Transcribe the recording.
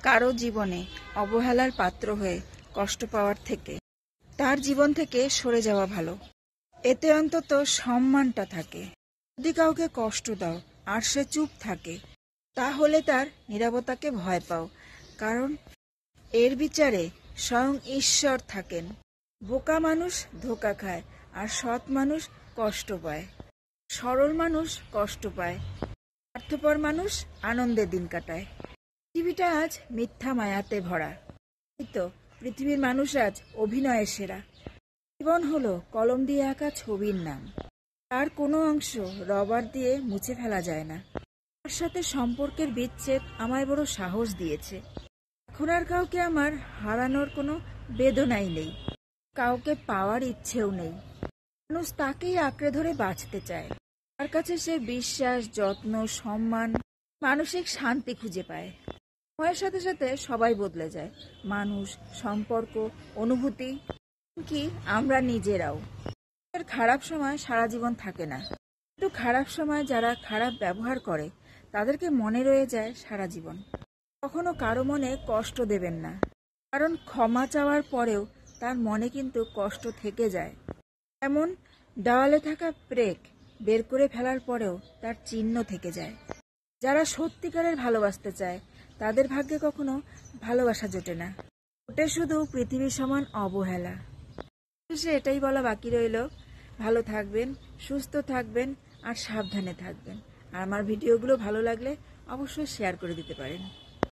কারো জীবনে অবহেলার পাত্র হয়ে কষ্ট পাওয়ার থেকে তার জীবন থেকে সরে যাওয়া ভালো। এতে অন্তত সম্মানটা থাকে। যদি কাউকে কষ্ট দাও আর সে চুপ থাকে, তাহলে তার নীরবতাকে ভয় পাও, কারণ এর বিচারে স্বয়ং ঈশ্বর থাকেন। বোকা মানুষ ধোঁকা খায়, আর সৎ মানুষ কষ্ট পায়। সরল মানুষ কষ্ট পায়, স্বার্থপর মানুষ আনন্দে দিন কাটায়। পৃথিবীটা আজ মিথ্যা মায়াতে ভরা, তো পৃথিবীর মানুষ আজ অভিনয়ে সেরা। জীবন হলো কলম দিয়ে আঁকা ছবির নাম, তার কোনো অংশ রবার দিয়ে মুছে ফেলা যায় না। তার সাথে সম্পর্কের বিচ্ছেদ আমায় বড় সাহস দিয়েছে। এখন আর কাউকে আমার হারানোর কোনো বেদনাই নেই, কাউকে পাওয়ার ইচ্ছেও নেই। মানুষ তাকেই আঁকড়ে ধরে বাঁচতে চায়, তার কাছে সে বিশ্বাস, যত্ন, সম্মান, মানসিক শান্তি খুঁজে পায়। সময়ের সাথে সাথে সবাই বদলে যায়, মানুষ, সম্পর্ক, অনুভূতি, কি আমরা নিজেরাও। খারাপ সময় সারা জীবন থাকে না, কিন্তু খারাপ সময় যারা খারাপ ব্যবহার করে তাদেরকে মনে রয়ে যায় সারা জীবন। কখনো কারো মনে কষ্ট দেবেন না, কারণ ক্ষমা চাওয়ার পরেও তার মনে কিন্তু কষ্ট থেকে যায়। এমন দেওয়ালে থাকা ব্রেক বের করে ফেলার পরেও তার চিহ্ন থেকে যায়। যারা সত্যিকারের ভালোবাসতে চায় তাদের ভাগ্যে কখনো ভালোবাসা জোটে না, ওটা শুধু পৃথিবীর সমান অবহেলা। সে এটাই বলা বাকি রইল, ভালো থাকবেন, সুস্থ থাকবেন আর সাবধানে থাকবেন। আর আমার ভিডিওগুলো ভালো লাগলে অবশ্যই শেয়ার করে দিতে পারেন।